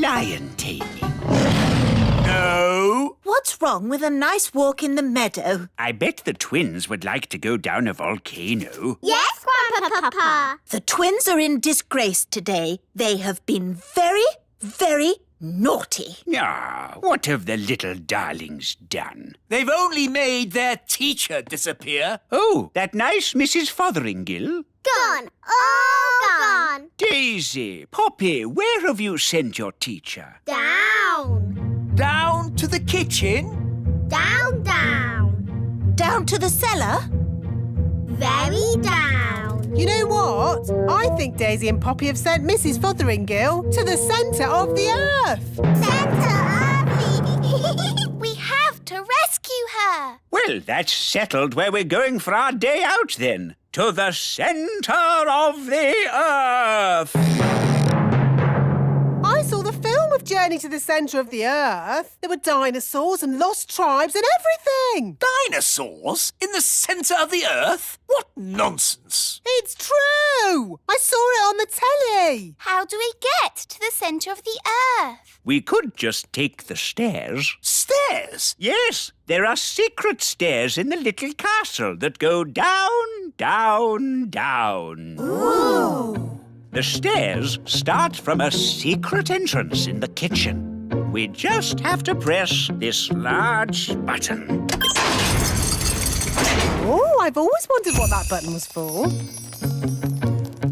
lion taming. No. What's wrong with a nice walk in the meadow? I bet the twins would like to go down a volcano. Yes, Grandpapa. The twins are in disgrace today. They have been very, very naughty. Ah, what have the little darlings done? They've only made their teacher disappear. Oh, that nice Mrs. Fotheringill? Gone. All gone. Daisy, Poppy, where have you sent your teacher? Down. Down to the kitchen? Down, down. Down to the cellar? Very down. You know what? I think Daisy and Poppy have sent Mrs. Fotheringill to the centre of the earth. We have to rescue her. Well, that's settled where we're going for our day out then. To the centre of the earth. I saw the film of Journey to the Centre of the Earth. There were dinosaurs and lost tribes and everything. Dinosaurs? In the centre of the earth? What nonsense! It's true. I saw it on the telly. How do we get to the centre of the earth? We could just take the stairs. Stairs? Yes, there are secret stairs in the little castle that go down, down, down. Ooh. The stairs start from a secret entrance in the kitchen. We just have to press this large button. Oh, I've always wondered what that button was for.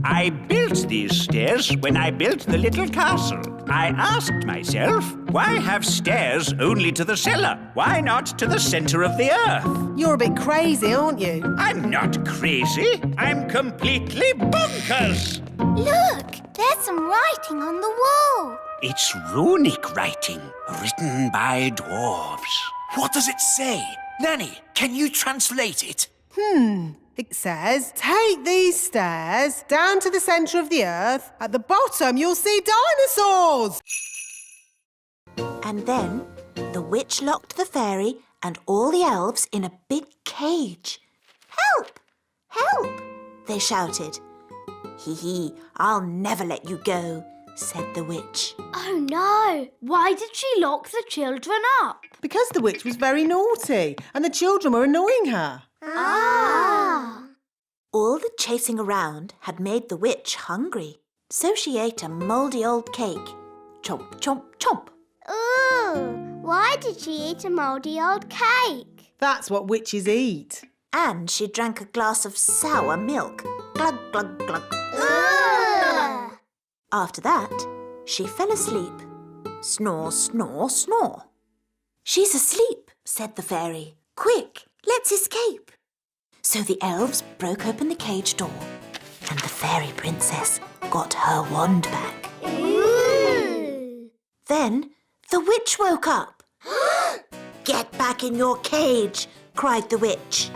I built these stairs when I built the little castle. I asked myself, why have stairs only to the cellar? Why not to the centre of the earth? You're a bit crazy, aren't you? I'm not crazy. I'm completely bonkers. Look, there's some writing on the wall. It's runic writing, written by dwarves. What does it say? Nanny, can you translate it? It says, take these stairs down to the centre of the earth. At the bottom, you'll see dinosaurs. And then the witch locked the fairy and all the elves in a big cage. Help! Help! They shouted. Hee hee, I'll never let you go, said the witch. Oh no! Why did she lock the children up? Because the witch was very naughty and the children were annoying her. Ah! All the chasing around had made the witch hungry, so she ate a mouldy old cake. Chomp, chomp, chomp. Ooh! Why did she eat a mouldy old cake? That's what witches eat. And she drank a glass of sour milk. Glug, glug, glug. Ugh. After that, she fell asleep. Snore, snore, snore. She's asleep, said the fairy. Quick, let's escape. So the elves broke open the cage door and the fairy princess got her wand back. Ooh. Then the witch woke up. Get back in your cage, cried the witch.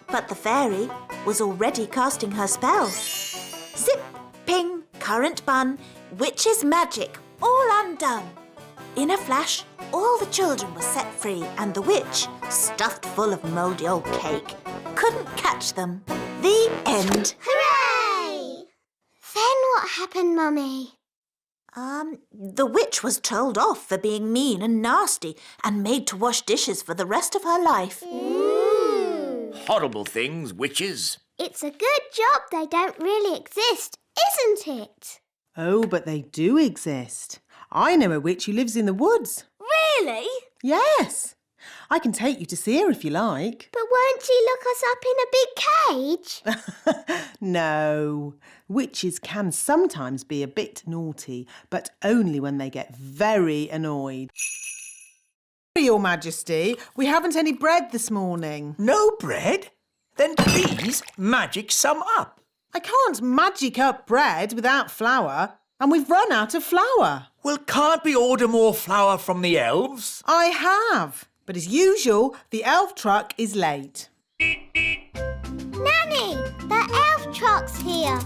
But the fairy was already casting her spell. Zip, ping, current bun, witch's magic, all undone. In a flash, all the children were set free and the witch, stuffed full of mouldy old cake, couldn't catch them. The end. Hooray! Then what happened, Mummy? The witch was told off for being mean and nasty and made to wash dishes for the rest of her life. Ooh. Horrible things, witches. It's a good job they don't really exist, isn't it? Oh, but they do exist. I know a witch who lives in the woods. Really? Yes. I can take you to see her if you like. But won't she lock us up in a big cage? No. Witches can sometimes be a bit naughty, but only when they get very annoyed. Your Majesty, we haven't any bread this morning. No bread? Then please magic some up. I can't magic up bread without flour, and we've run out of flour. Well, can't we order more flour from the elves? I have, but as usual, the elf truck is late. Nanny, the elf truck's here.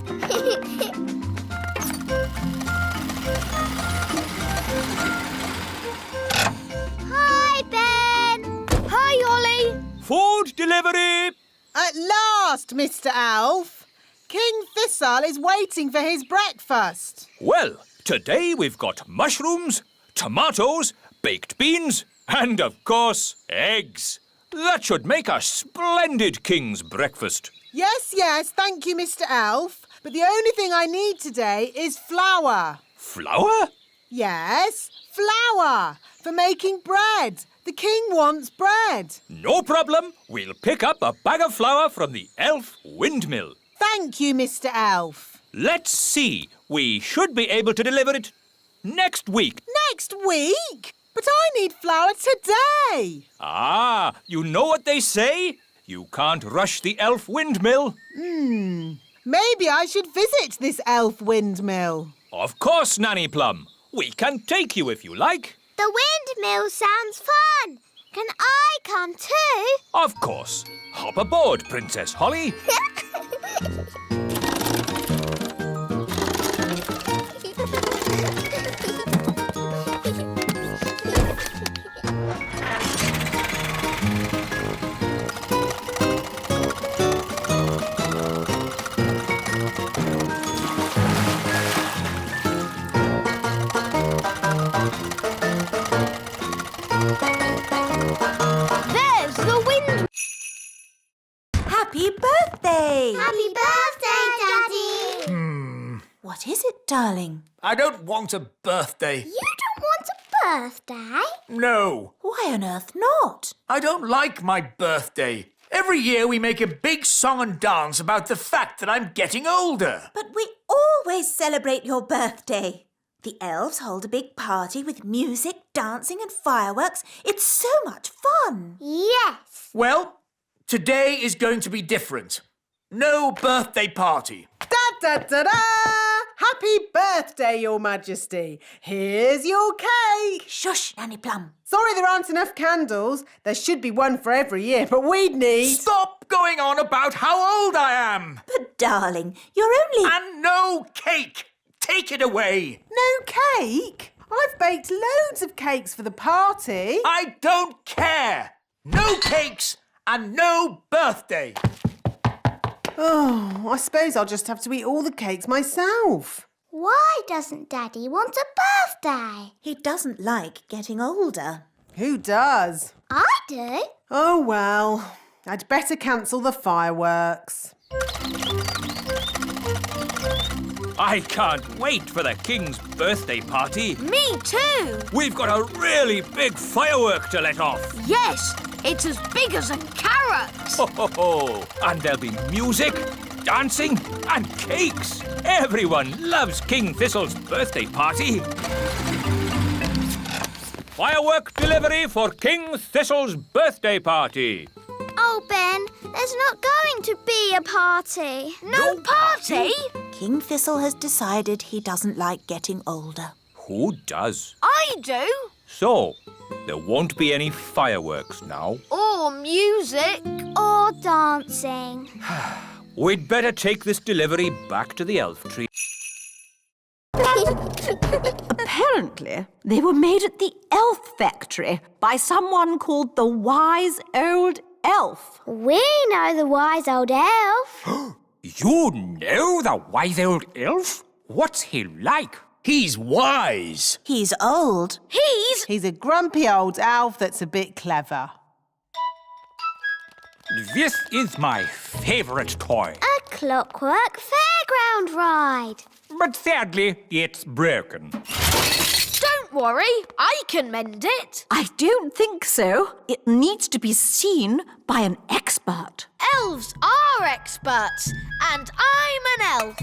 Hi, Ben. Hi, Ollie. Food delivery! At last, Mr. Elf. King Thistle is waiting for his breakfast. Well, Today we've got mushrooms, tomatoes, baked beans, and, of course, eggs. That should make a splendid king's breakfast. Yes, thank you, Mr. Elf. But the only thing I need today is flour. Flour? Yes, flour for making bread. The king wants bread. No problem. We'll pick up a bag of flour from the elf windmill. Thank you, Mr. Elf. Let's see. We should be able to deliver it next week. Next week? But I need flour today. Ah, you know what they say? You can't rush the elf windmill. Maybe I should visit this elf windmill. Of course, Nanny Plum. We can take you if you like. The windmill sounds fun. Can I come too? Of course. Hop aboard, Princess Holly. There's the wind. Happy birthday! Happy birthday, Daddy. What is it, darling? I don't want a birthday. You don't want a birthday? No, Why on earth not? I don't like my birthday. Every year we make a big song and dance about the fact that I'm getting older. But we always celebrate your birthday. The elves hold a big party with music, dancing and fireworks. It's so much fun. Yes. Well, today is going to be different. No birthday party. Da-da-da-da! Happy birthday, Your Majesty. Here's your cake. Shush, Nanny Plum. Sorry there aren't enough candles. There should be one for every year, but we'd need... Stop going on about how old I am. But darling, you're only... And no cake. Take it away. No cake? I've baked loads of cakes for the party. I don't care. No cakes and no birthday. Oh, I suppose I'll just have to eat all the cakes myself. Why doesn't Daddy want a birthday? He doesn't like getting older. Who does? I do. Oh, well, I'd better cancel the fireworks. I can't wait for the king's birthday party. Me too! We've got a really big firework to let off. Yes, it's as big as a carrot! Ho, ho, ho. And there'll be music, dancing and cakes. Everyone loves King Thistle's birthday party. Firework delivery for King Thistle's birthday party. Oh, Ben, there's not going to be a party. No party? King Thistle has decided he doesn't like getting older. Who does? I do. So, there won't be any fireworks now. Or music. Or dancing. We'd better take this delivery back to the elf tree. Apparently, they were made at the elf factory by someone called the Wise Old Elf. We know the wise old elf. You know the wise old elf? What's he like? He's wise. He's old. He's a grumpy old elf that's a bit clever. This is my favourite toy. A clockwork fairground ride. But sadly, it's broken. Don't worry, I can mend it. I don't think so. It needs to be seen by an expert. Elves are experts, and I'm an elf.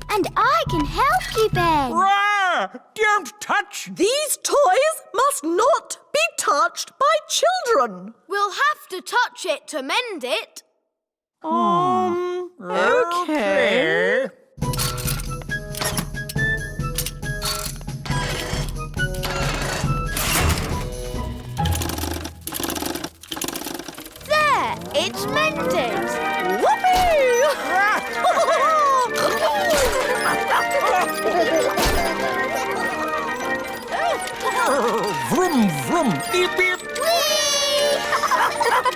And I can help you, Ben. Ah, don't touch! These toys must not be touched by children. We'll have to touch it to mend it. Okay. There, it's mended. Vroom, vroom, beep, beep.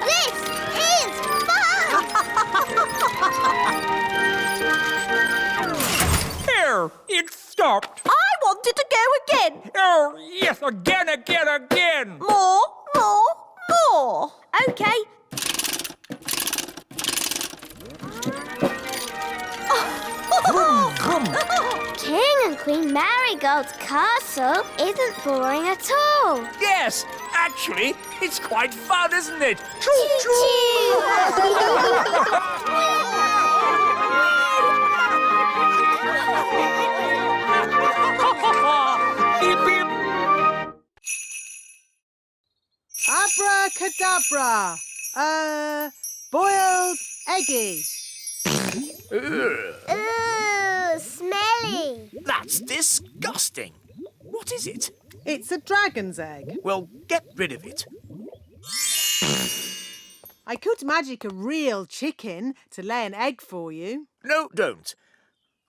This is fun! Oh, it stopped. I wanted to go again. Oh, yes, again. More. OK. King and Queen Marigold's castle isn't boring at all. Yes, actually, it's quite fun, isn't it? Beep, beep. Abracadabra. Boiled eggy. Ooh, smelly. That's disgusting. What is it? It's a dragon's egg. Well, get rid of it. I could magic a real chicken to lay an egg for you. No, don't.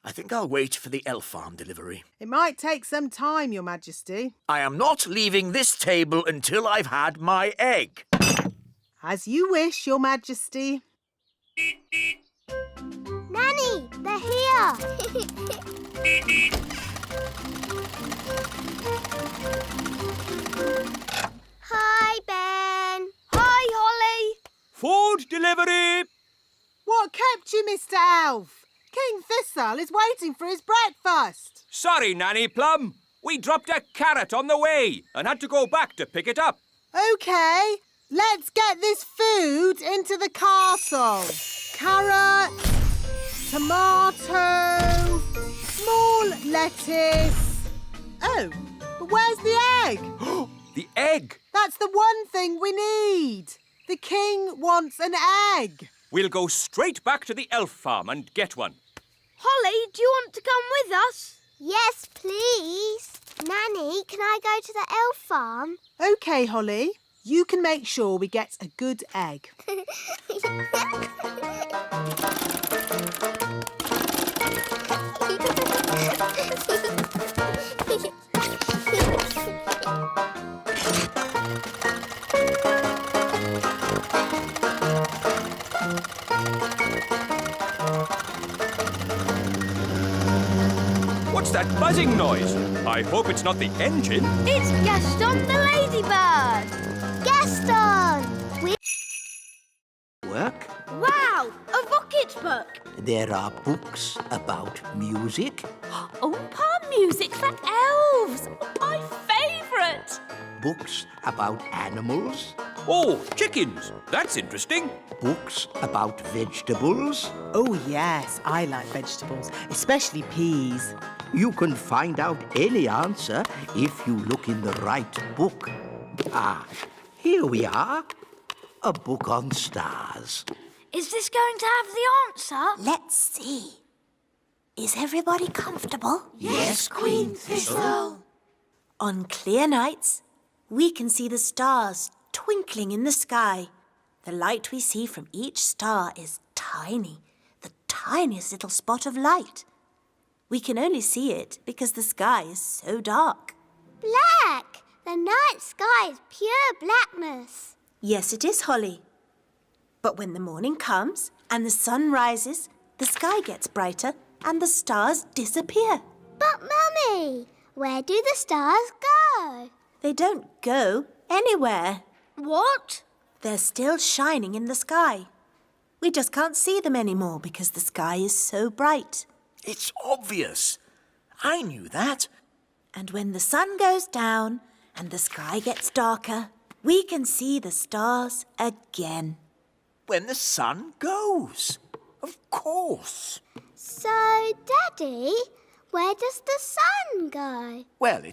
I think I'll wait for the elf farm delivery. It might take some time, Your Majesty. I am not leaving this table until I've had my egg. As you wish, Your Majesty. Nanny, they're here. Hi, Ben. Hi, Holly. Food delivery. What kept you, Mr. Elf? King Thistle is waiting for his breakfast. Sorry, Nanny Plum. We dropped a carrot on the way and had to go back to pick it up. OK, let's get this food into the castle. Carrot, tomato, small lettuce. Oh, but where's the egg? The egg. That's the one thing we need. The king wants an egg. We'll go straight back to the elf farm and get one. Holly, do you want to come with us? Yes, please. Nanny, can I go to the elf farm? OK, Holly. You can make sure we get a good egg. What's that buzzing noise? I hope it's not the engine. It's Gaston the ladybird. Gaston! Work. Wow, a rocket book. There are books about music, Palm music for elves. My favourite. books about animals, Oh, chickens. That's interesting. books about vegetables. Oh, yes, I like vegetables, especially peas. You can find out any answer if you look in the right book. Ah, here we are. A book on stars. Is this going to have the answer? Let's see. Is everybody comfortable? Yes, Queen Thistle. On clear nights, we can see the stars twinkling in the sky. The light we see from each star is tiny, the tiniest little spot of light. We can only see it because the sky is so dark. Black! The night sky is pure blackness. Yes, it is, Holly. But when the morning comes and the sun rises, the sky gets brighter and the stars disappear. But, Mummy, where do the stars go? They don't go anywhere. What? They're still shining in the sky. We just can't see them anymore because the sky is so bright. It's obvious. I knew that. And when the sun goes down and the sky gets darker, we can see the stars again. When the sun goes. Of course. So, Daddy, where does the sun go? Well,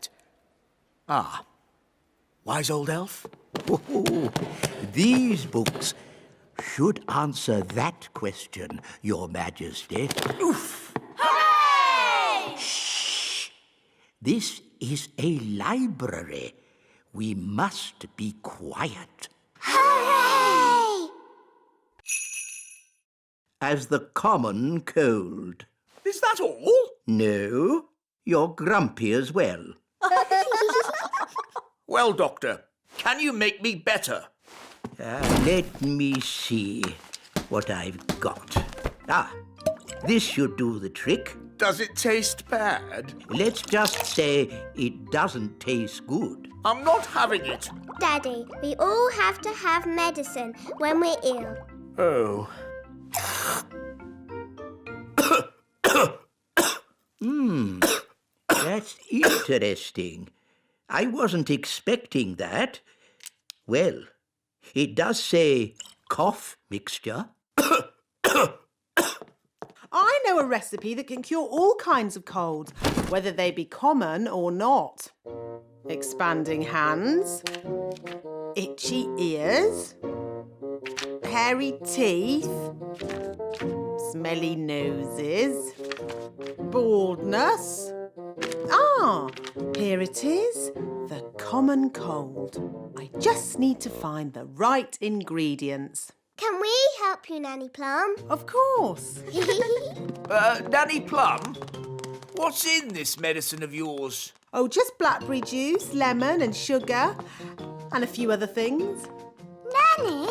wise old elf? Oh, these books should answer that question, Your Majesty. Oof. Hooray! Shh! This is a library. We must be quiet. Hooray! As the common cold. Is that all? No, you're grumpy as well. Well, Doctor, can you make me better? Let me see what I've got. This should do the trick. Does it taste bad? Let's just say it doesn't taste good. I'm not having it. Daddy, we all have to have medicine when we're ill. Oh. That's interesting. I wasn't expecting that. Well, it does say cough mixture. I know a recipe that can cure all kinds of colds, whether they be common or not. Expanding hands, itchy ears, hairy teeth, smelly noses, baldness. Ah, here it is, the common cold. I just need to find the right ingredients. Can we help you, Nanny Plum? Of course. Nanny Plum, what's in this medicine of yours? Oh, just blackberry juice, lemon and sugar, and a few other things. Nanny,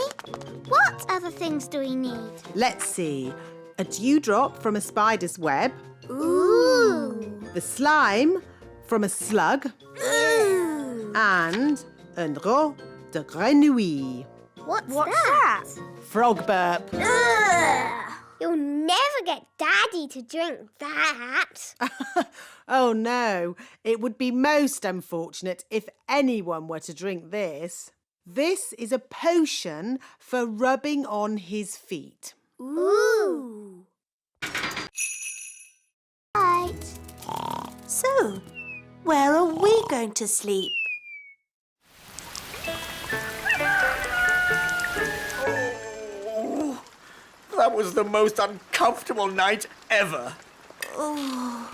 what other things do we need? Let's see. A dewdrop from a spider's web. Ooh. The slime from a slug. Ooh. And un drop de grenouille. What's that? Frog burp. Ugh. You'll never get Daddy to drink that. Oh no, it would be most unfortunate if anyone were to drink this. This is a potion for rubbing on his feet. Ooh. Right. So, where are we going to sleep? Oh, that was the most uncomfortable night ever. Oh,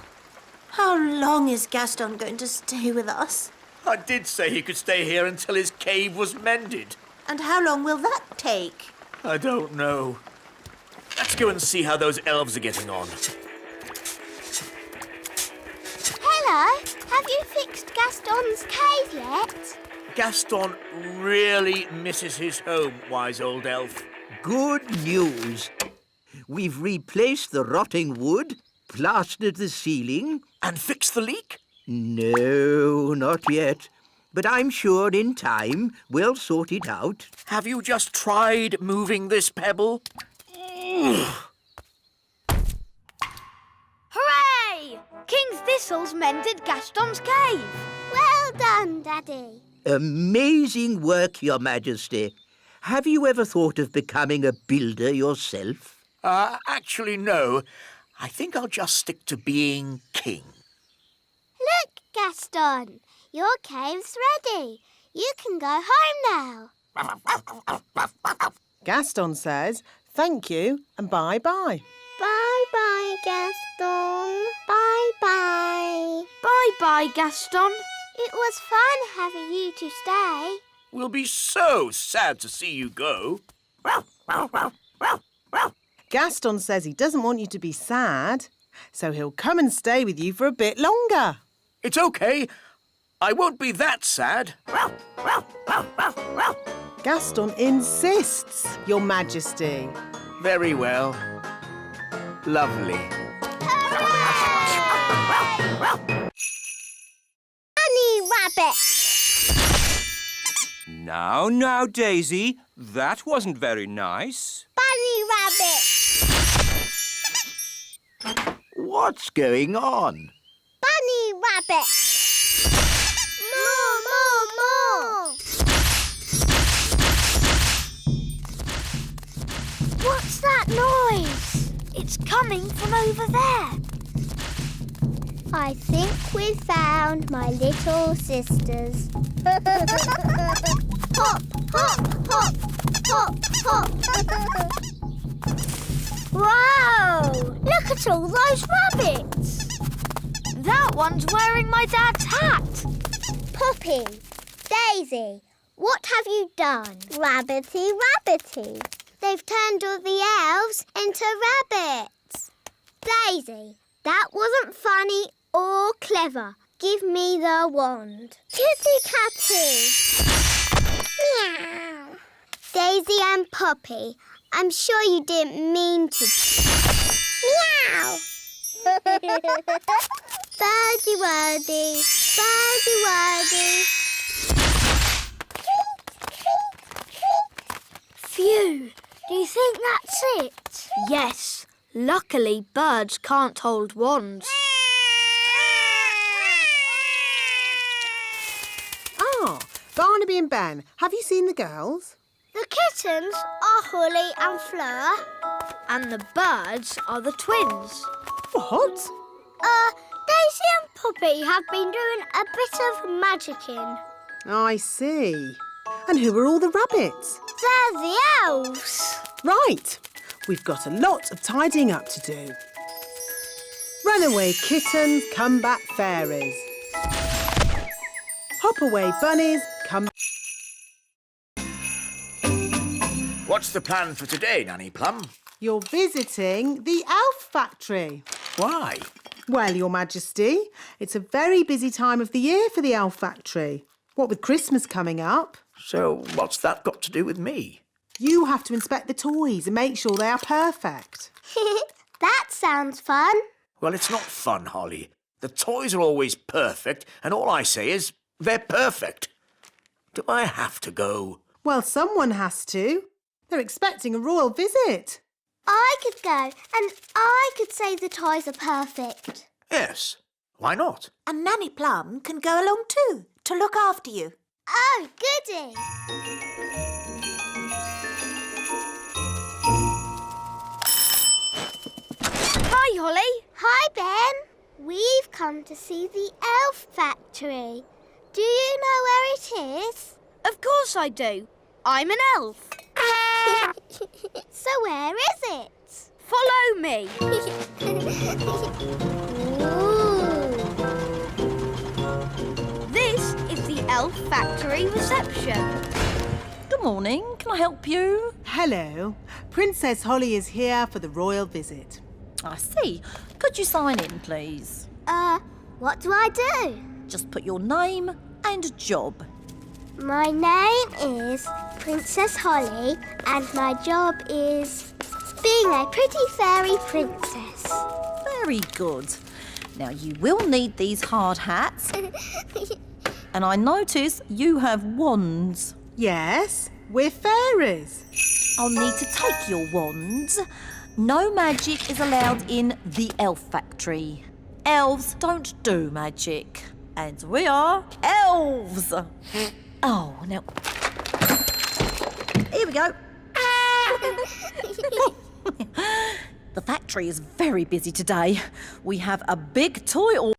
how long is Gaston going to stay with us? I did say he could stay here until his cave was mended. And how long will that take? I don't know. Let's go and see how those elves are getting on. Hello. Have you fixed Gaston's cave yet? Gaston really misses his home, wise old elf. Good news. We've replaced the rotting wood, plastered the ceiling. And fixed the leak? No, not yet. But I'm sure in time we'll sort it out. Have you just tried moving this pebble? Hooray! King's Thistles mended Gaston's cave. Well done, Daddy. Amazing work, Your Majesty. Have you ever thought of becoming a builder yourself? Actually, no. I think I'll just stick to being king. Look, Gaston. Your cave's ready. You can go home now. Gaston says thank you and bye-bye. Bye-bye, Gaston. Bye-bye. Bye-bye, Gaston. It was fun having you to stay. We'll be so sad to see you go. Gaston says he doesn't want you to be sad, so he'll come and stay with you for a bit longer. It's okay. I won't be that sad. Gaston insists, Your Majesty. Very well. Lovely. Bunny Rabbit. Now, Daisy, that wasn't very nice. Bunny Rabbit. What's going on? Bunny Rabbit. More. What's that noise? It's coming from over there. I think we found my little sisters. Hop, hop, hop, hop, hop. Wow! Look at all those rabbits. That one's wearing my dad's hat. Poppy, Daisy, what have you done? Rabbity, rabbity. They've turned all the elves into rabbits. Daisy, that wasn't funny or clever. Give me the wand. Kitty Catty. Meow. Daisy and Poppy, I'm sure you didn't mean to. Meow. Birdie wordy, birdie wordy. Phew! Do you think that's it? Yes. Luckily, birds can't hold wands. Ah, Barnaby and Ben, have you seen the girls? The kittens are Holly and Fleur. And the birds are the twins. What? Daisy and Poppy have been doing a bit of magicking. I see. And who are all the rabbits? They're the elves. Right. We've got a lot of tidying up to do. Runaway kittens, come back fairies. Hop away bunnies, come... What's the plan for today, Nanny Plum? You're visiting the elf factory. Why? Well, Your Majesty, it's a very busy time of the year for the elf factory. What with Christmas coming up. So what's that got to do with me? You have to inspect the toys and make sure they are perfect. That sounds fun. Well, it's not fun, Holly. The toys are always perfect, and all I say is they're perfect. Do I have to go? Well, someone has to. They're expecting a royal visit. I could go and I could say the toys are perfect. Yes. Why not? And Nanny Plum can go along too, to look after you. Oh, goody. Hi, Holly. Hi, Ben. We've come to see the elf factory. Do you know where it is? Of course I do. I'm an elf. So where is it? Follow me. Ooh. This is the elf factory reception. Good morning. Can I help you? Hello. Princess Holly is here for the royal visit. I see. Could you sign in, please? What do I do? Just put your name and job. My name is Princess Holly and my job is being a pretty fairy princess. Very good. Now, you will need these hard hats. And I notice you have wands. Yes, we're fairies. I'll need to take your wands. No magic is allowed in the elf factory. Elves don't do magic. And we are elves. Oh, now... Here we go. The factory is very busy today. We have a big toy...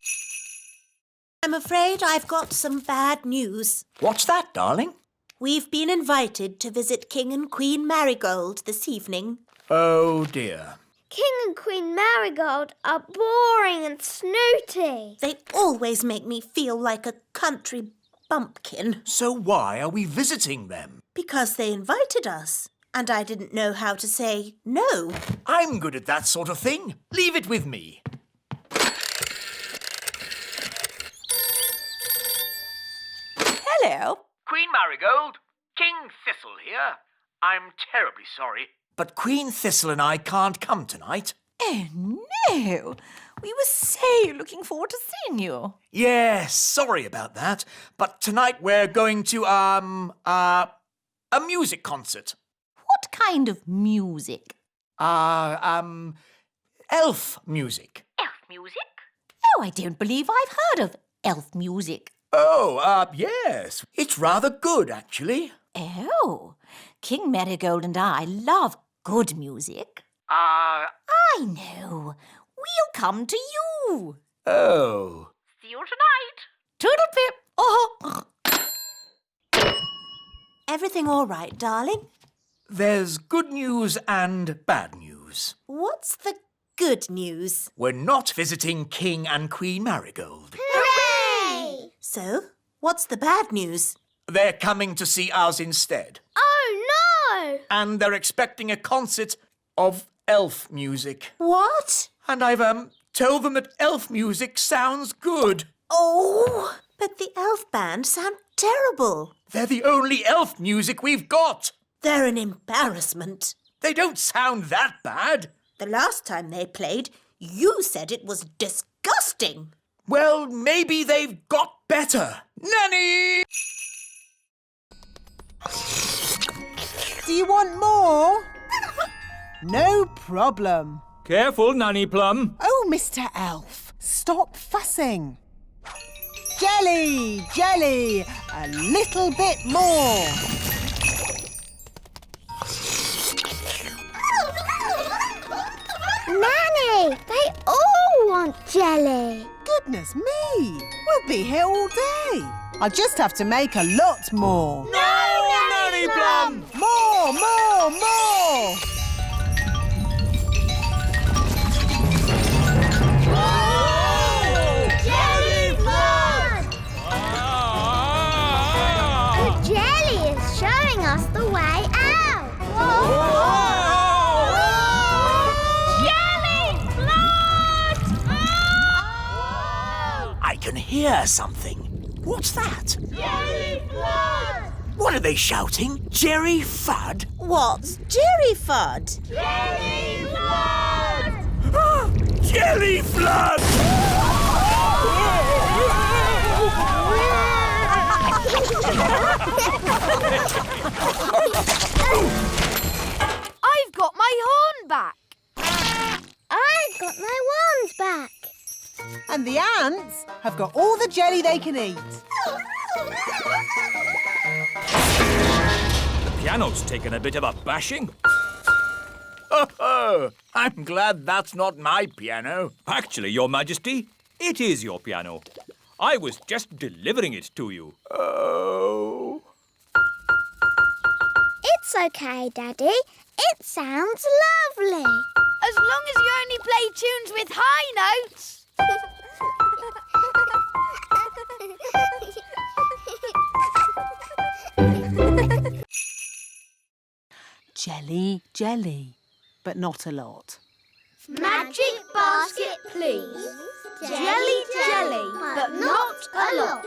I'm afraid I've got some bad news. What's that, darling? We've been invited to visit King and Queen Marigold this evening. Oh, dear. King and Queen Marigold are boring and snooty. They always make me feel like a country bumpkin. So why are we visiting them? Because they invited us, and I didn't know how to say no. I'm good at that sort of thing. Leave it with me. Hello. Queen Marigold, King Thistle here. I'm terribly sorry, but Queen Thistle and I can't come tonight. Oh, no. We were so looking forward to seeing you. Yes, sorry about that. But tonight we're going to, a music concert. What kind of music? Elf music. Elf music? Oh, I don't believe I've heard of elf music. Oh, yes. It's rather good, actually. Oh, King Marigold and I love good music. I know. We'll come to you. Oh. See you tonight. Toodle-pip. Oh. Everything all right, darling? There's good news and bad news. What's the good news? We're not visiting King and Queen Marigold. Hooray! So, what's the bad news? They're coming to see us instead. Oh, no! And they're expecting a concert of elf music. What? And I've, told them that elf music sounds good. Oh, but the elf band sound terrible. They're the only elf music we've got. They're an embarrassment. They don't sound that bad. The last time they played, You said it was disgusting. Well, maybe they've got better. Nanny! Do you want more? No problem. Careful, Nanny Plum. Oh, Mr. Elf, stop fussing. Jelly, jelly, a little bit more. Nanny, they all want jelly. Goodness me, we'll be here all day. I'll just have to make a lot more. No, Nanny Plum! More, more, more. Jelly flood! The jelly is showing us the way out. Jelly flood! I can hear something. What's that? Jelly flood! What are they shouting? Jerry Fudd? What's Jerry Fudd? Jelly flood! Jelly Flood! I've got my horn back. I've got my wands back. And the ants have got all the jelly they can eat. The piano's taken a bit of a bashing. Oh, I'm glad that's not my piano. Actually, Your Majesty, it is your piano. I was just delivering it to you. Oh. It's okay, Daddy. It sounds lovely. As long as you only play tunes with high notes. Jelly, jelly, but not a lot. Magic basket, please. Jelly, jelly, but not a lot.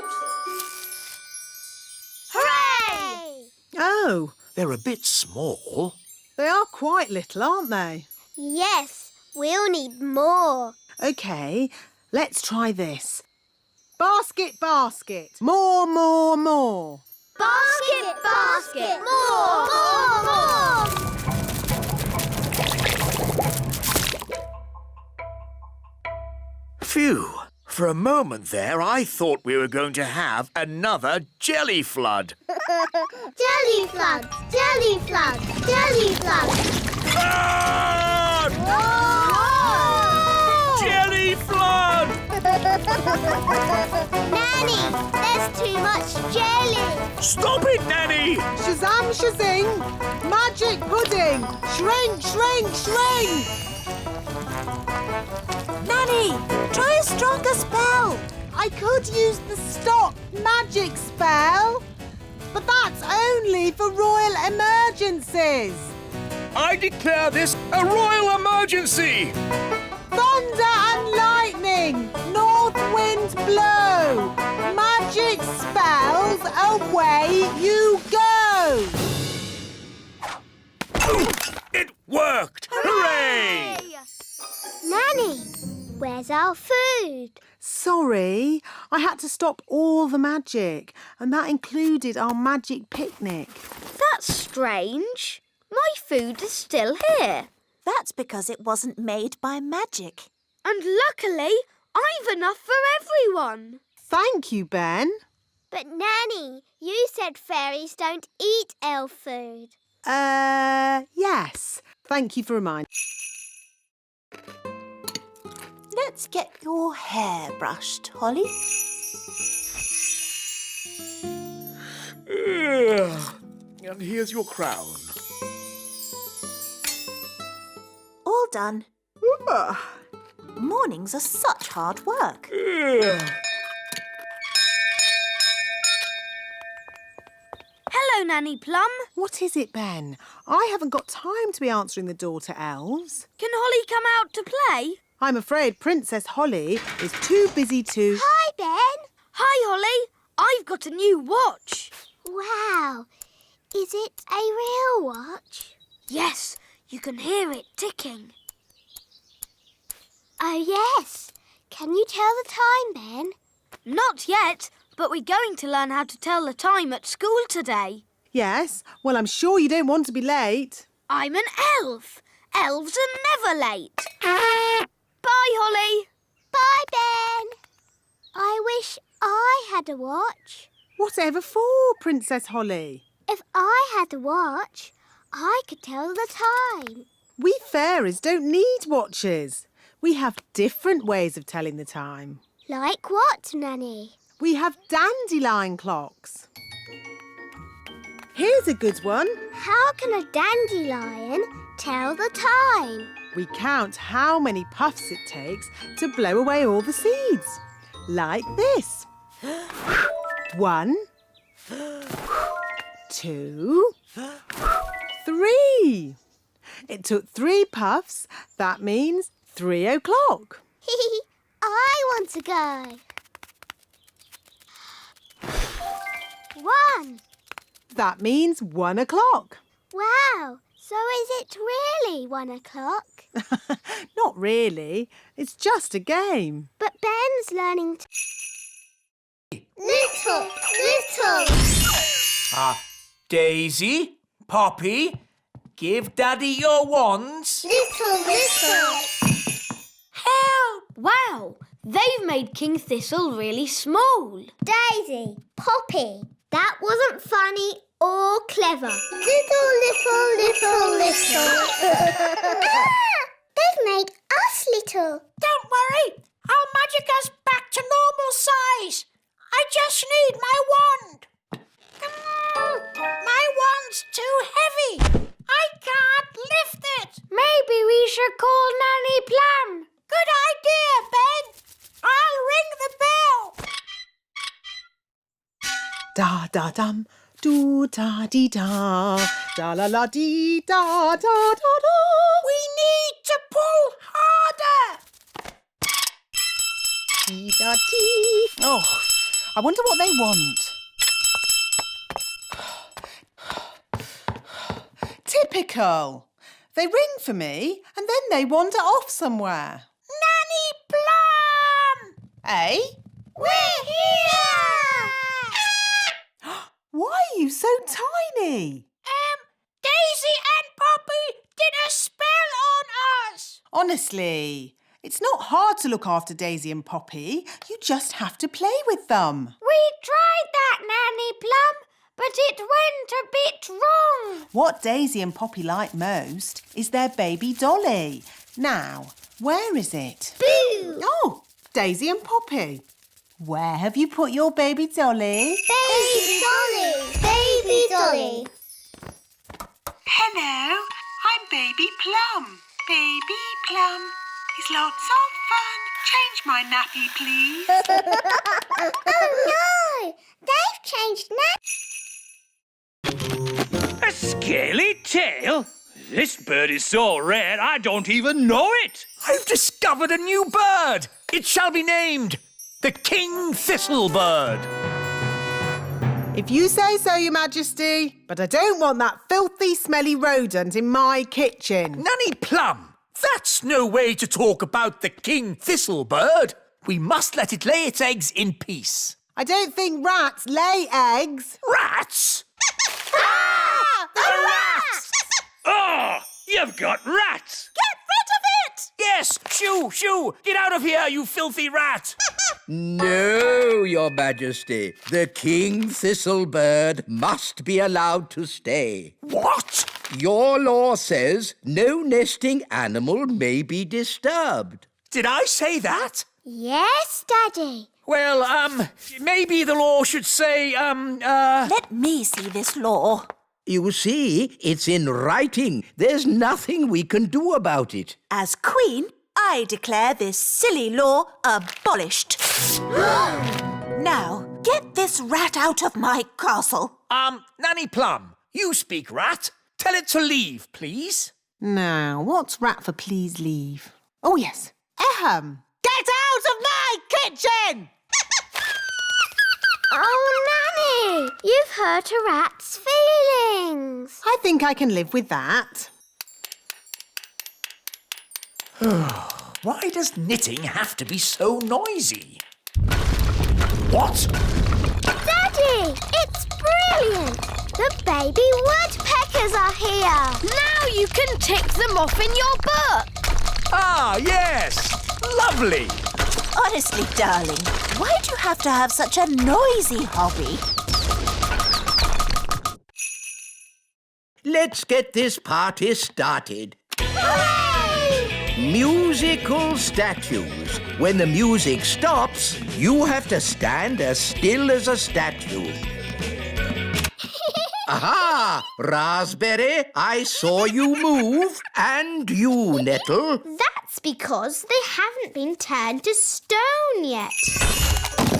Hooray! Oh, They're a bit small. they are quite little, aren't they? Yes, we'll need more. OK, let's try this. Basket, basket, more, more, more. Basket, basket, more, more, more. Phew. For a moment there, I thought we were going to have another jelly flood. Jelly floods, jelly floods, jelly floods. Flood! Jelly flood! Nanny, there's too much jelly. Stop it, Nanny! Shazam, shazing! Magic pudding! Shrink, shrink, shrink! Nanny, try a stronger spell. I could use the stop magic spell, but that's only for royal emergencies. I declare this a royal emergency! Thunder and lightning, north wind blow, magic spells, away you go. It worked! Hooray! Nanny, where's our food? Sorry, I had to stop all the magic, and that included our magic picnic. That's strange. My food is still here. That's because it wasn't made by magic. And luckily, I've enough for everyone. Thank you, Ben. But Nanny, you said fairies don't eat elf food. Yes. Thank you for reminding. Let's get your hair brushed, Holly. And here's your crown. All done. Mornings are such hard work. Hello, Nanny Plum. What is it, Ben? I haven't got time to be answering the door to elves. Can Holly come out to play? I'm afraid Princess Holly is too busy to... Hi, Ben. Hi, Holly. I've got a new watch. Wow. Is it a real watch? Yes, you can hear it ticking. Oh, yes. Can you tell the time, Ben? Not yet, but we're going to learn how to tell the time at school today. Yes, well, I'm sure you don't want to be late. I'm an elf. Elves are never late. Bye, Holly. Bye, Ben. I wish I had a watch. Whatever for, Princess Holly? If I had a watch, I could tell the time. We fairies don't need watches. We have different ways of telling the time. Like what, Nanny? We have dandelion clocks. Here's a good one. How can a dandelion tell the time? We count how many puffs it takes to blow away all the seeds. Like this. 1, 2, 3. It took 3 puffs. That means 3 o'clock. I want to go. 1. That means 1 o'clock. Wow. So is it really 1 o'clock? Not really. It's just a game. But Ben's learning to... Little. Daisy, Poppy, give Daddy your wands. Little. Help! Wow, they've made King Thistle really small. Daisy, Poppy, that wasn't funny or clever. Little. They've made us little. Don't worry. I'll magic us back to normal size. I just need my wand. My wand's too heavy. I can't lift it. Maybe we should call Nanny Plum. Good idea, Ben. I'll ring the bell. Da da dum, do da dee da, da la la dee da da da da. We need to pull harder. Dee da dee. Oh, I wonder what they want. Typical. They ring for me and then they wander off somewhere. Nanny Plum! Eh? We're here! Why are you so tiny? Daisy and Poppy did a spell on us. Honestly, it's not hard to look after Daisy and Poppy. You just have to play with them. We tried that, Nanny Plum, but it went a bit wrong. What Daisy and Poppy like most is their baby dolly. Now, where is it? Boo! Oh, Daisy and Poppy. Where have you put your baby dolly? Baby Dolly. Hello, I'm Baby Plum. Baby Plum. It's lots of fun. Change my nappy, please. Oh no! They've changed A scaly tail? This bird is so rare I don't even know it. I've discovered a new bird. It shall be named the King Thistlebird. If you say so, Your Majesty, but I don't want that filthy, smelly rodent in my kitchen. Nanny Plum, that's no way to talk about the King Thistlebird. We must let it lay its eggs in peace. I don't think rats lay eggs. Rats? The rats! Oh, you've got rats. Get rid of it! Yes, shoo! Get out of here, you filthy rat! No, Your Majesty. The King Thistlebird must be allowed to stay. What? Your law says no nesting animal may be disturbed. Did I say that? Yes, Daddy. Well, maybe the law should say, Let me see this law. You see, it's in writing. There's nothing we can do about it. As Queen, I declare this silly law abolished. Now, get this rat out of my castle. Nanny Plum, you speak rat. Tell it to leave, please. Now, what's rat for please leave? Oh, yes. Ahem. Get out of my kitchen! Oh, Nanny, you've hurt a rat's feelings. I think I can live with that. Why does knitting have to be so noisy? What? Daddy, it's brilliant! The baby woodpeckers are here! Now you can tick them off in your book. Ah, yes! Lovely! Honestly, darling, why do you have to have such a noisy hobby? Let's get this party started. Hooray! Musical statues. When the music stops, you have to stand as still as a statue. Aha! Raspberry, I saw you move. And you, Nettle. That's because they haven't been turned to stone yet.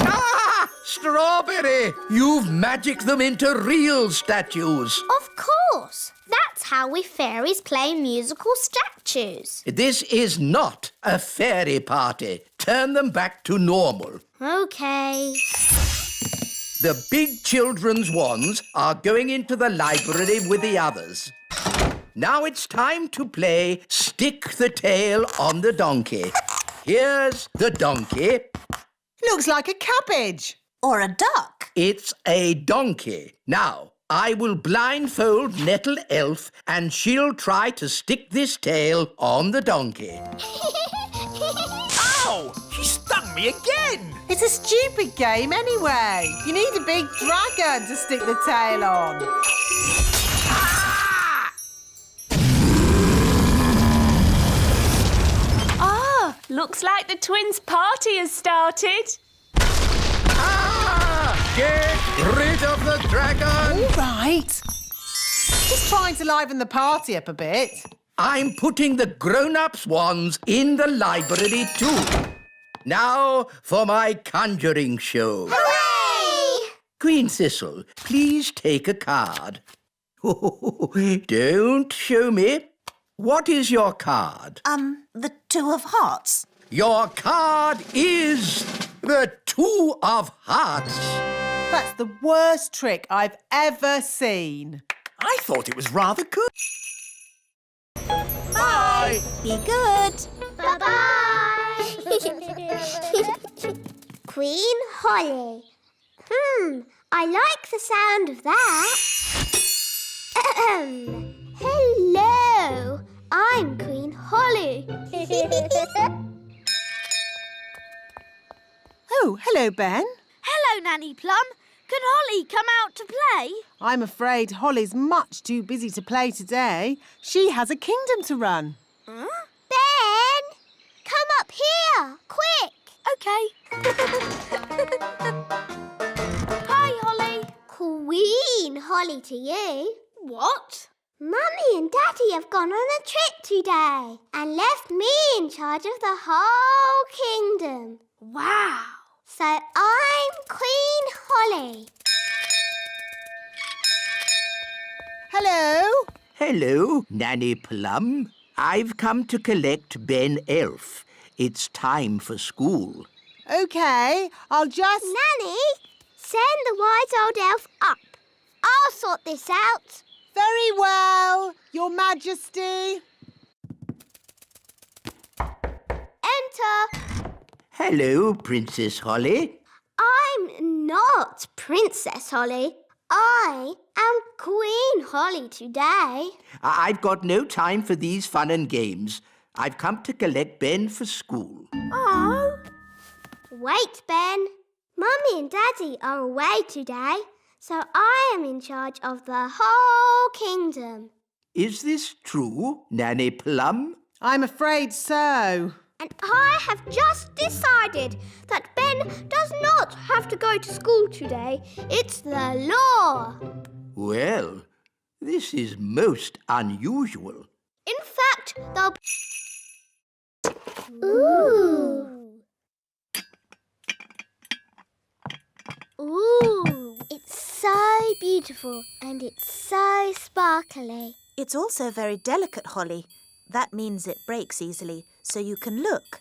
Ah! Strawberry! You've magicked them into real statues. Of course. That's how we fairies play musical statues. This is not a fairy party. Turn them back to normal. OK. The big children's wands are going into the library with the others. Now it's time to play Stick the Tail on the Donkey. Here's the donkey. Looks like a cabbage. Or a duck? It's a donkey. Now, I will blindfold Nettle Elf and she'll try to stick this tail on the donkey. Ow! She stung me again! It's a stupid game anyway. You need a big dragon to stick the tail on. Ah, looks like the twins' party has started. Ah! Get rid of the dragon! All right. Just trying to liven the party up a bit. I'm putting the grown-ups' wands in the library too. Now for my conjuring show. Hooray! Queen Thistle, please take a card. Don't show me. What is your card? The Two of Hearts. Your card is the Two of Hearts. That's the worst trick I've ever seen. I thought it was rather good. Bye. Be good. Bye-bye. Queen Holly. I like the sound of that. Hello, I'm Queen Holly. Oh, hello, Ben. Hello, Nanny Plum. Can Holly come out to play? I'm afraid Holly's much too busy to play today. She has a kingdom to run. Ben, come up here, quick. OK. Hi, Holly. Queen Holly to you. What? Mummy and Daddy have gone on a trip today and left me in charge of the whole kingdom. Wow. So I'm Queen Holly. Hello. Hello, Nanny Plum. I've come to collect Ben Elf. It's time for school. OK, I'll just... Nanny, send the wise old elf up. I'll sort this out. Very well, Your Majesty. Enter. Hello, Princess Holly. I'm not Princess Holly. I am Queen Holly today. I've got no time for these fun and games. I've come to collect Ben for school. Oh. Wait, Ben. Mummy and Daddy are away today, so I am in charge of the whole kingdom. Is this true, Nanny Plum? I'm afraid so. And I have just decided that Ben does not have to go to school today. It's the law. Well, this is most unusual. In fact, they'll... Ooh. Ooh. It's so beautiful and it's so sparkly. It's also very delicate, Holly. That means it breaks easily, so you can look,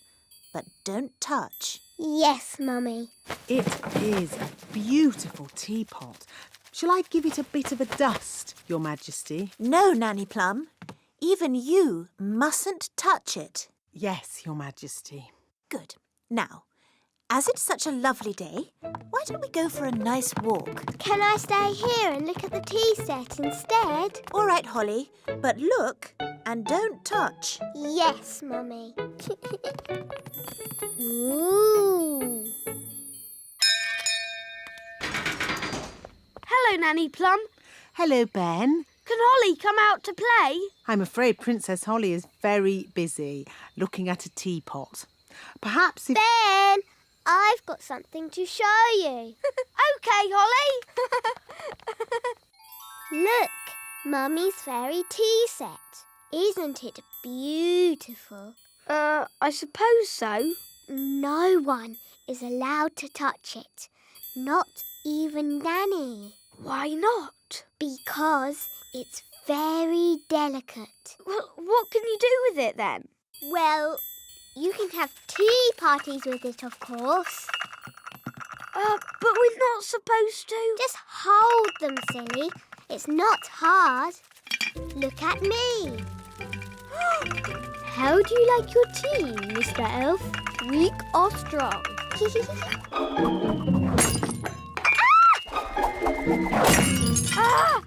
but don't touch. Yes, Mummy. It is a beautiful teapot. Shall I give it a bit of a dust, Your Majesty? No, Nanny Plum. Even you mustn't touch it. Yes, Your Majesty. Good. Now, as it's such a lovely day, why don't we go for a nice walk? Can I stay here and look at the tea set instead? All right, Holly, but look and don't touch. Yes, Mummy. Ooh. Hello, Nanny Plum. Hello, Ben. Can Holly come out to play? I'm afraid Princess Holly is very busy looking at a teapot. Perhaps if... Ben, I've got something to show you. OK, Holly. Look, Mummy's fairy tea set. Isn't it beautiful? I suppose so. No one is allowed to touch it. Not even Nanny. Why not? Because it's very delicate. Well, what can you do with it then? Well, you can have tea parties with it, of course. But we're not supposed to. Just hold them, silly. It's not hard. Look at me. How do you like your tea, Mr. Elf? Weak or strong?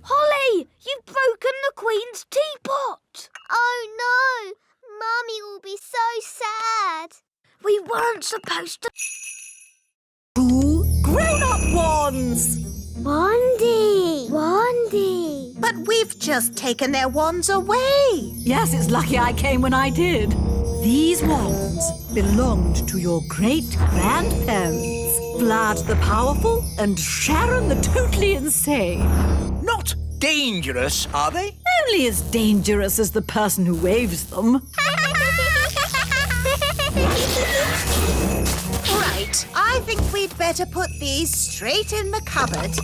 Holly! You've broken the Queen's teapot! Oh, no! Mummy will be so sad. We weren't supposed to... Two grown-up wands! Wandy! But we've just taken their wands away. Yes, it's lucky I came when I did. These wands belonged to your great-grandparents, Vlad the Powerful and Sharon the Totally Insane. Not dangerous, are they? Only as dangerous as the person who waves them. Right, I think we'd better put these straight in the cupboard.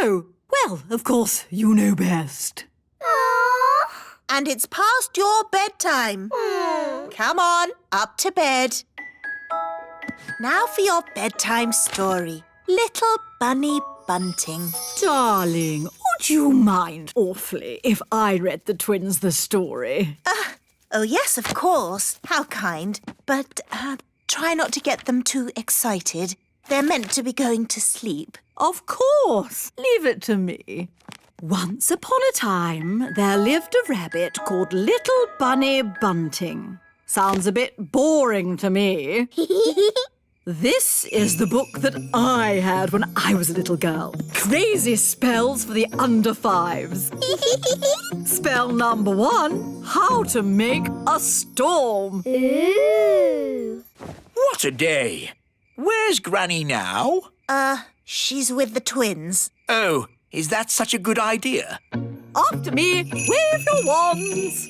Oh, well, of course, you know best. And it's past your bedtime. Come on, up to bed. Now for your bedtime story. Little Bunny Bunting. Darling, would you mind awfully if I read the twins the story? Oh, yes, of course. How kind. But try not to get them too excited. They're meant to be going to sleep. Of course. Leave it to me. Once upon a time, there lived a rabbit called Little Bunny Bunting. Sounds a bit boring to me. This is the book that I had when I was a little girl. Crazy spells for the under fives. Spell number 1, how to make a storm. Ooh! What a day! Where's Granny now? She's with the twins. Oh, is that such a good idea? After me, wave your wands.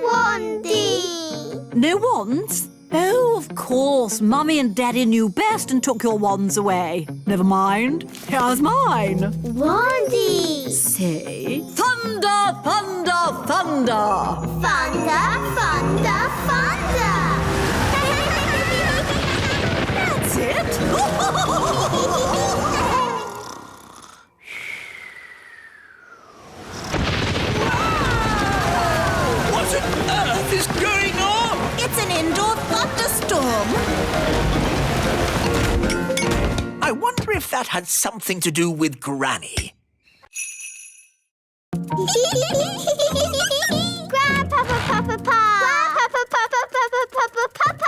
Wandy! No wands? Oh, of course. Mummy and Daddy knew best and took your wands away. Never mind. Here's mine. Wandy! Say, thunder, thunder, thunder. Thunder, thunder, thunder! That's it. What on earth is going on? It's an indoor thunderstorm. I wonder if that had something to do with Granny. Grandpapa, Papa, Grandpapa, Papa, Papa, Papa, Papa.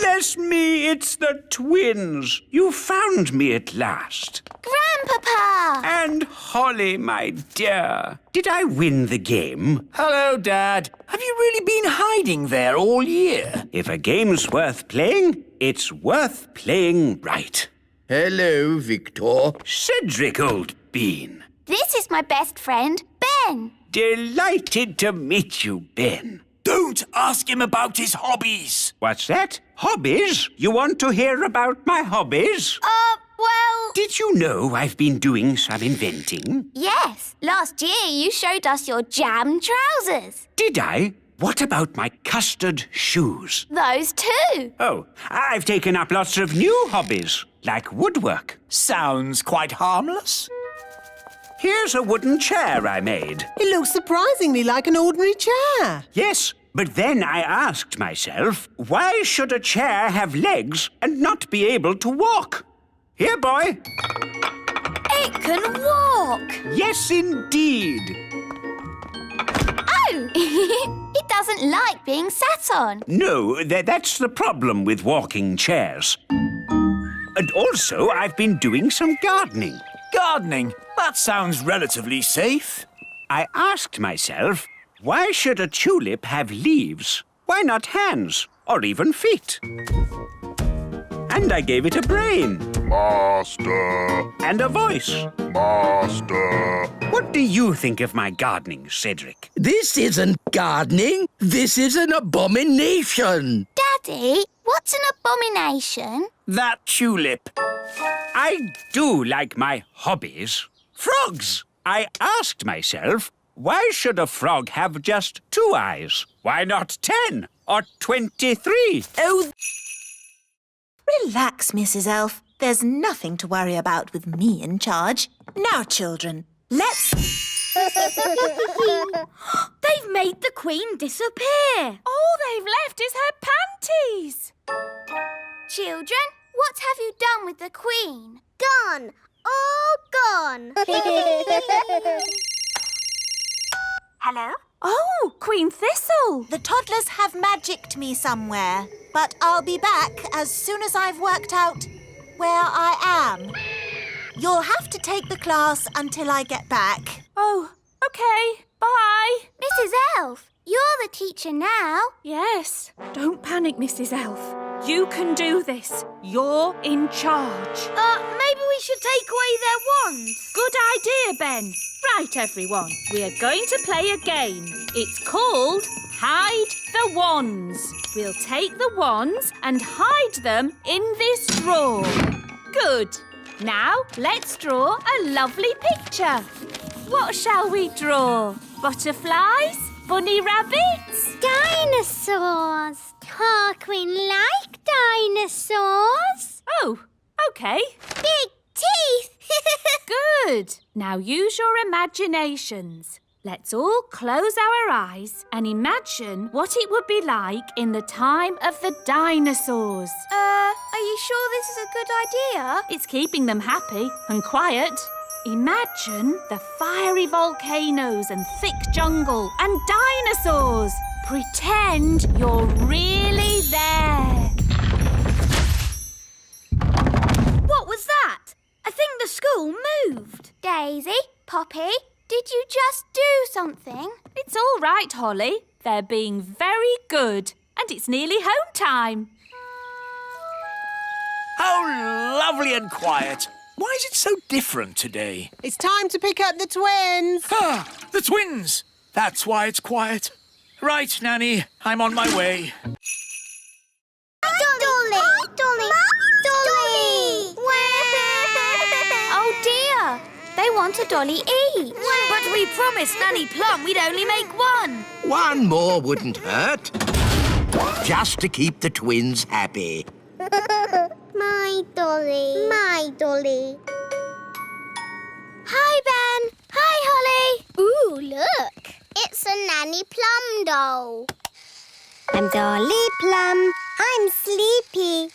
Bless me, it's the twins. You found me at last. Grandpapa! And Holly, my dear, did I win the game? Hello, Dad. Have you really been hiding there all year? If a game's worth playing, it's worth playing right. Hello, Victor. Cedric, old bean. This is my best friend, Ben. Delighted to meet you, Ben. Don't ask him about his hobbies. What's that? Hobbies? You want to hear about my hobbies? Well... Did you know I've been doing some inventing? Yes. Last year you showed us your jam trousers. Did I? What about my custard shoes? Those too. Oh, I've taken up lots of new hobbies, like woodwork. Sounds quite harmless. Here's a wooden chair I made. It looks surprisingly like an ordinary chair. Yes, But then I asked myself, why should a chair have legs and not be able to walk? Here, boy. It can walk. Yes, indeed. Oh! It doesn't like being sat on. No, that's the problem with walking chairs. And also, I've been doing some gardening. Gardening? That sounds relatively safe. I asked myself, why should a tulip have leaves? Why not hands or even feet? And I gave it a brain. Master. And a voice. Master. What do you think of my gardening, Cedric? This isn't gardening. This is an abomination. Daddy, what's an abomination? That tulip. I do like my hobbies. Frogs! I asked myself, why should a frog have just 2 eyes? Why not 10 or 23? Oh, relax, Mrs. Elf. There's nothing to worry about with me in charge. Now, children, let's... They've made the Queen disappear. All they've left is her panties. Children, what have you done with the Queen? Gone. All gone. Hello? Oh, Queen Thistle. The toddlers have magicked me somewhere, but I'll be back as soon as I've worked out where I am. You'll have to take the class until I get back. Oh, OK. Bye. Mrs. Elf, you're the teacher now. Yes. Don't panic, Mrs. Elf. You can do this. You're in charge. Maybe we should take away their wands. Good idea, Ben. Right, everyone. We are going to play a game. It's called Hide the Wands. We'll take the wands and hide them in this drawer. Good. Now, let's draw a lovely picture. What shall we draw? Butterflies? Bunny rabbits? Dinosaurs. Our Queen like dinosaurs. Oh, OK. Big teeth. Good. Now use your imaginations. Let's all close our eyes and imagine what it would be like in the time of the dinosaurs. Are you sure this is a good idea? It's keeping them happy and quiet. Imagine the fiery volcanoes and thick jungle and dinosaurs. Pretend you're really there. What was that? I think the school moved. Daisy, Poppy, did you just do something? It's all right, Holly. They're being very good. And it's nearly home time. How lovely and quiet. Why is it so different today? It's time to pick up the twins. Ah, the twins. That's why it's quiet. Right, Nanny, I'm on my way. Dolly! Dolly! Dolly! Oh dear! They want a dolly each. But we promised Nanny Plum we'd only make one. One more wouldn't hurt. Just to keep the twins happy. My dolly. My dolly. Hi, Ben. Hi, Holly. Ooh, look. It's a Nanny Plum doll. I'm Dolly Plum. I'm sleepy.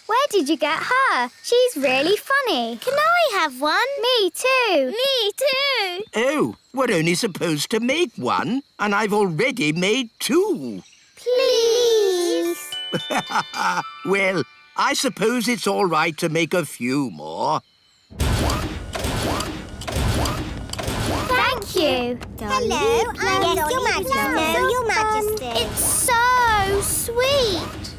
Where did you get her? She's really funny. Can I have one? Me too. Me too. Oh, we're only supposed to make one, and I've already made 2. Please. Well, I suppose it's all right to make a few more. Thank you. Hello, I'm Your Majesty. Hello, Your Majesty. It's so sweet.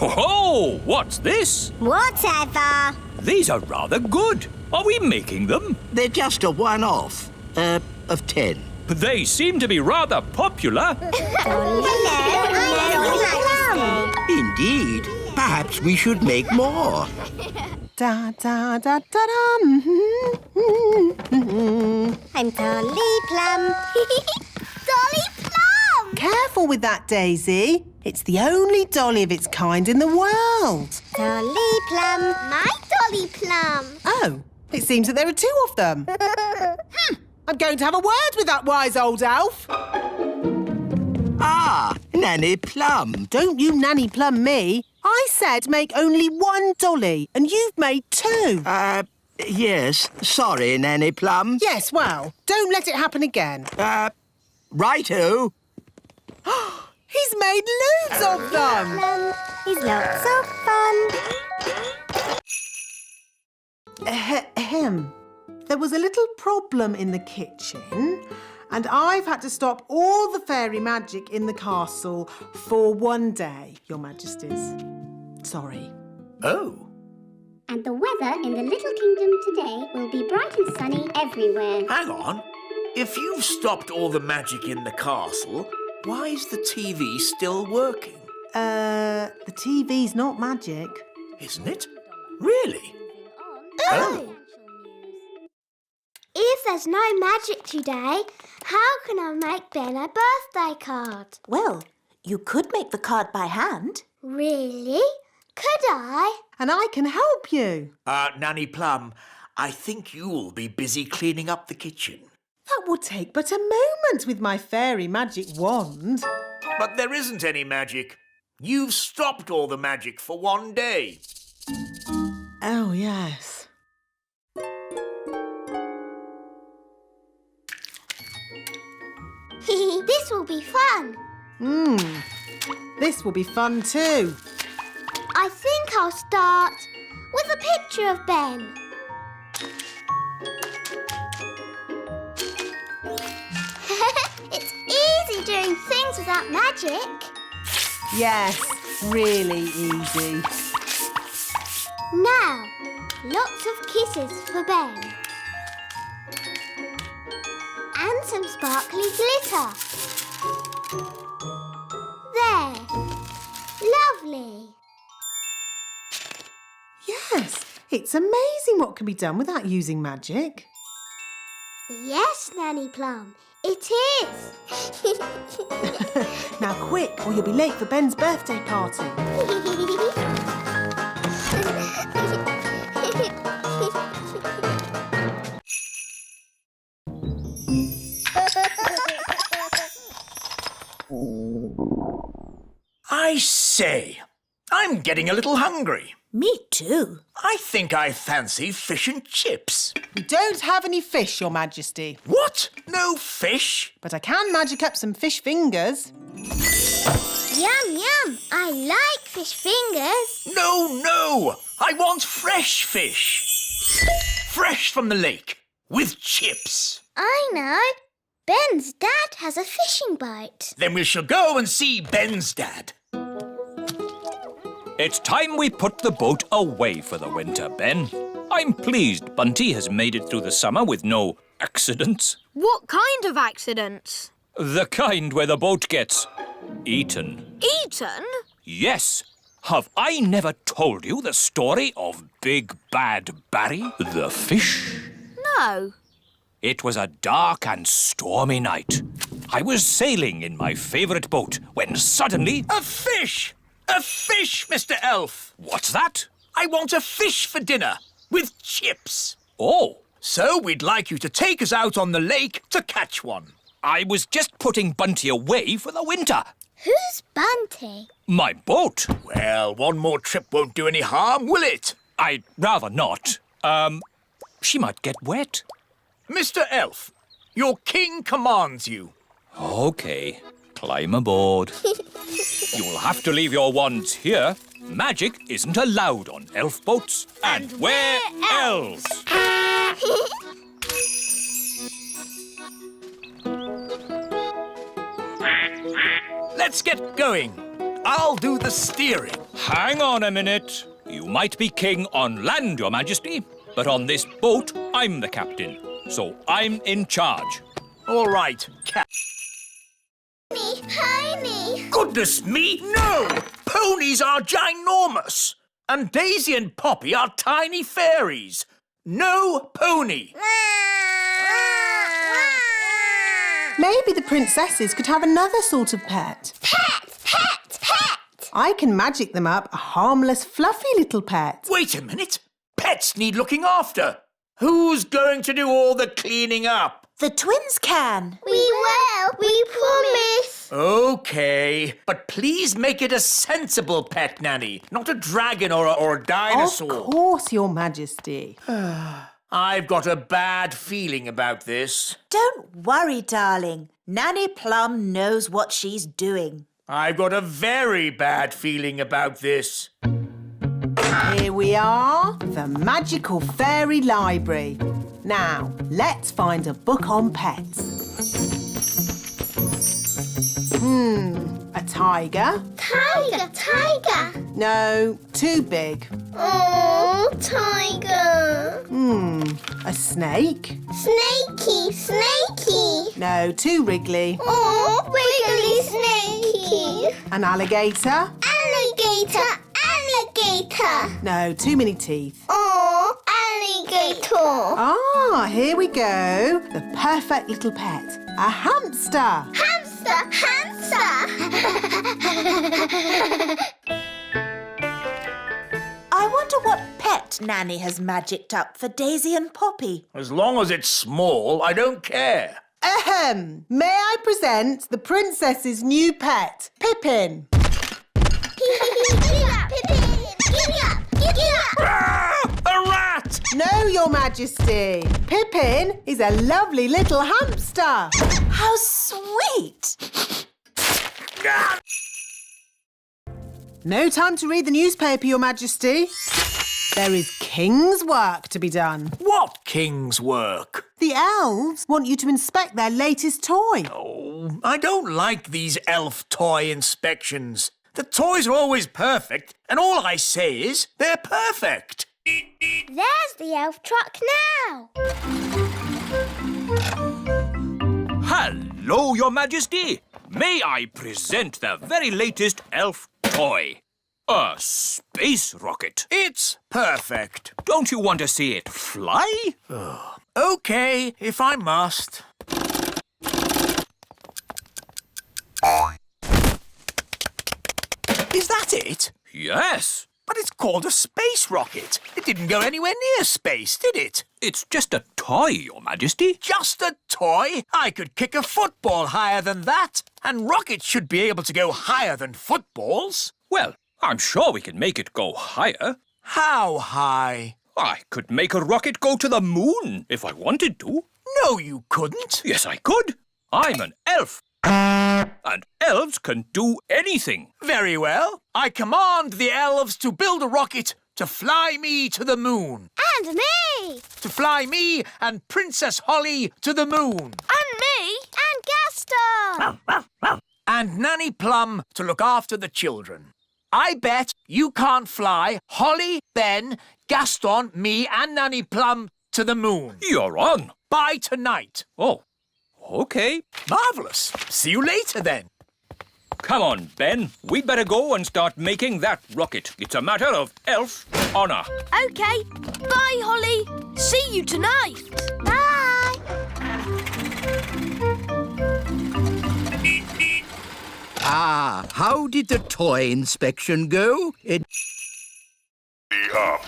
Oh, what's this? Whatever. These are rather good. Are we making them? They're just a one-off, of 10. They seem to be rather popular. Hello, I'm Your Majesty. Indeed. Perhaps we should make more. Da da da da da. I'm Dolly Plum. Dolly Plum! Careful with that, Daisy. It's the only dolly of its kind in the world. Dolly Plum. My Dolly Plum. Oh, it seems that there are 2 of them. I'm going to have a word with that wise old elf. Ah, Nanny Plum. Don't you Nanny Plum me. I said make only one dolly, and you've made two. Yes. Sorry, Nanny Plum. Yes, well, don't let it happen again. Righto. He's made loads of them. He's lots of fun. Ahem. There was a little problem in the kitchen, and I've had to stop all the fairy magic in the castle for one day, Your Majesties. Sorry. Oh. And the weather in the Little Kingdom today will be bright and sunny everywhere. Hang on. If you've stopped all the magic in the castle, why is the TV still working? The TV's not magic. Isn't it? Really? Oh! If there's no magic today, how can I make Ben a birthday card? Well, you could make the card by hand. Really? Could I? And I can help you. Nanny Plum, I think you'll be busy cleaning up the kitchen. That would take but a moment with my fairy magic wand. But there isn't any magic. You've stopped all the magic for one day. Oh, yes. This will be fun. This will be fun too. I think I'll start with a picture of Ben. It's easy doing things without magic. Yes, really easy. Now, lots of kisses for Ben. And some sparkly glitter. There. Lovely. Yes, it's amazing what can be done without using magic. Yes, Nanny Plum, it is. Now quick, or you'll be late for Ben's birthday party. I say, I'm getting a little hungry. Me too. I think I fancy fish and chips. We don't have any fish, Your Majesty. What? No fish? But I can magic up some fish fingers. Yum, yum. I like fish fingers. No. I want fresh fish. Fresh from the lake, with chips. I know. Ben's dad has a fishing boat. Then we shall go and see Ben's dad. It's time we put the boat away for the winter, Ben. I'm pleased Bunty has made it through the summer with no accidents. What kind of accidents? The kind where the boat gets eaten. Eaten? Yes. Have I never told you the story of Big Bad Barry, the fish? No. It was a dark and stormy night. I was sailing in my favourite boat when suddenly... A fish! A fish, Mr. Elf! What's that? I want a fish for dinner, with chips. Oh. So we'd like you to take us out on the lake to catch one. I was just putting Bunty away for the winter. Who's Bunty? My boat. Well, one more trip won't do any harm, will it? I'd rather not. She might get wet. Mr. Elf, your king commands you. OK, climb aboard. You'll have to leave your wands here. Magic isn't allowed on elf boats. And we're elves. Let's get going. I'll do the steering. Hang on a minute. You might be king on land, Your Majesty, but on this boat, I'm the captain. So I'm in charge. All right, Pony! Goodness me, no! Ponies are ginormous. And Daisy and Poppy are tiny fairies. No pony. Maybe the princesses could have another sort of pet. Pet! I can magic them up a harmless, fluffy little pet. Wait a minute. Pets need looking after. Who's going to do all the cleaning up? The twins can. We will. We promise. OK, but please make it a sensible pet, Nanny, not a dragon or a dinosaur. Of course, Your Majesty. I've got a bad feeling about this. Don't worry, darling. Nanny Plum knows what she's doing. I've got a very bad feeling about this. Here we are, the magical fairy library. Now, let's find a book on pets. A tiger? Tiger. No, too big. Oh, tiger. A snake? Snaky. No, too wriggly. Oh, wiggly snakey. An alligator? Alligator. No, too many teeth. Oh, alligator. Ah, here we go. The perfect little pet. A hamster. I wonder what pet Nanny has magicked up for Daisy and Poppy. As long as it's small, I don't care. Ahem! May I present the princess's new pet, Pippin? A rat! No, Your Majesty. Pippin is a lovely little hamster. How sweet! No time to read the newspaper, Your Majesty. There is king's work to be done. What king's work? The elves want you to inspect their latest toy. Oh, I don't like these elf toy inspections. The toys are always perfect, and all I say is they're perfect. There's the elf truck now. Hello, Your Majesty. May I present the very latest elf toy? A space rocket. It's perfect. Don't you want to see it fly? OK, if I must. Is that it? Yes. But it's called a space rocket. It didn't go anywhere near space, did it? It's just a toy, Your Majesty. Just a toy? I could kick a football higher than that. And rockets should be able to go higher than footballs. Well, I'm sure we can make it go higher. How high? I could make a rocket go to the moon if I wanted to. No, you couldn't. Yes, I could. I'm an elf. And elves can do anything. Very well. I command the elves to build a rocket to fly me to the moon. And me. To fly me and Princess Holly to the moon. And me. And Gaston. And Nanny Plum to look after the children. I bet you can't fly Holly, Ben, Gaston, me and Nanny Plum to the moon. You're on. By tonight. Oh, OK. Marvellous. See you later then. Come on, Ben. We'd better go and start making that rocket. It's a matter of elf honour. OK. Bye, Holly. See you tonight. Bye. Ah, how did the toy inspection go? Tidy up.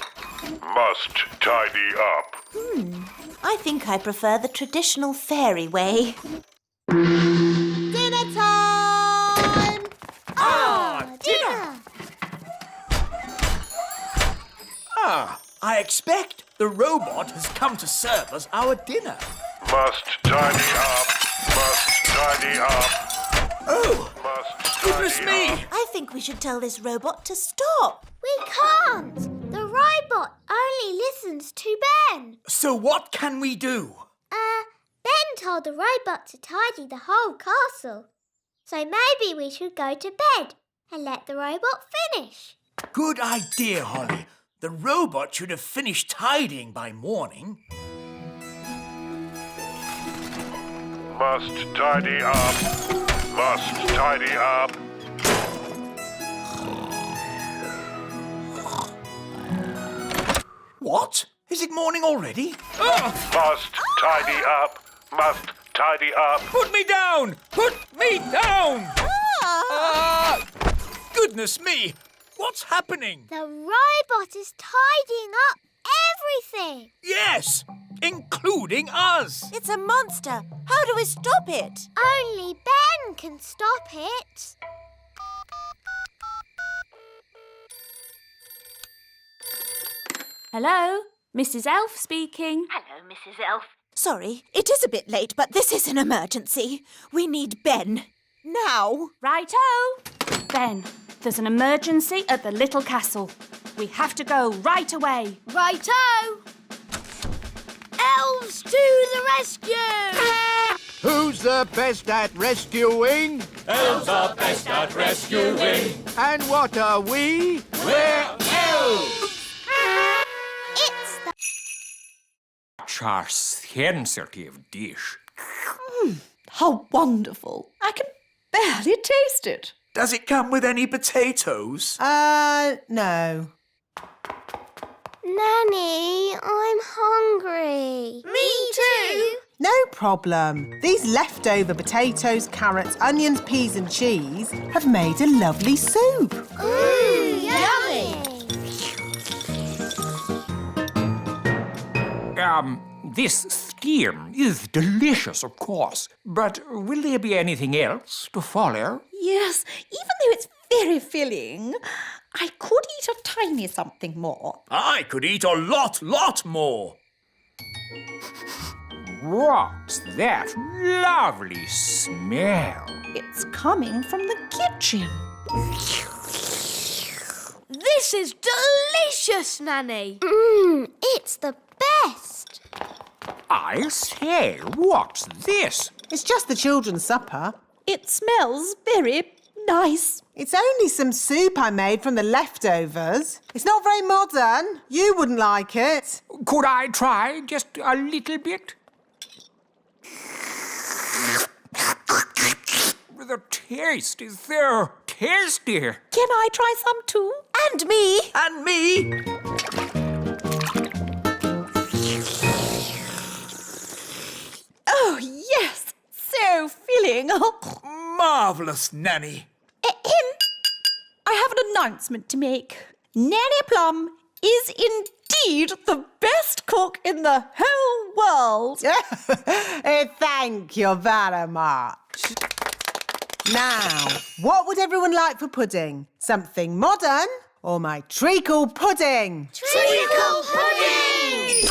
Must tidy up. I think I prefer the traditional fairy way. Dinner time! Dinner! I expect the robot has come to serve us our dinner. Must tidy up. Must tidy up. Oh, Must goodness tidy me! up. I think we should tell this robot to stop. We can't. The robot only listens to Ben. So what can we do? Ben told the robot to tidy the whole castle. So maybe we should go to bed and let the robot finish. Good idea, Holly. The robot should have finished tidying by morning. Must tidy up. Must tidy up. What? Is it morning already? Must tidy up. Must tidy up. Put me down! Put me down! Goodness me! What's happening? The robot is tidying up everything. Yes, including us. It's a monster. How do we stop it? Only Ben can stop it. Hello, Mrs. Elf speaking. Hello, Mrs. Elf. Sorry, it is a bit late, but this is an emergency. We need Ben. Now. Righto! Ben, there's an emergency at the little castle. We have to go right away. Righto! Elves to the rescue! Who's the best at rescuing? Elves are best at rescuing. And what are we? We're elves! It's the... Our sensitive dish. How wonderful. I can barely taste it. Does it come with any potatoes? No. Nanny, I'm hungry. Me too! No problem. These leftover potatoes, carrots, onions, peas and cheese have made a lovely soup. Ooh, yummy! This steam is delicious, of course. But will there be anything else to follow? Yes, even though it's very filling, I could eat a tiny something more. I could eat a lot more. What's that lovely smell? It's coming from the kitchen. This is delicious, Nanny. It's the best. I say, what's this? It's just the children's supper. It smells very nice. It's only some soup I made from the leftovers. It's not very modern. You wouldn't like it. Could I try just a little bit? The taste is so tasty. Can I try some too? And me. And me. Oh, yes. So filling. Marvellous, Nanny. I have an announcement to make. Nanny Plum is indeed the best cook in the whole world. Thank you very much. Now, what would everyone like for pudding? Something modern or my treacle pudding? Treacle pudding!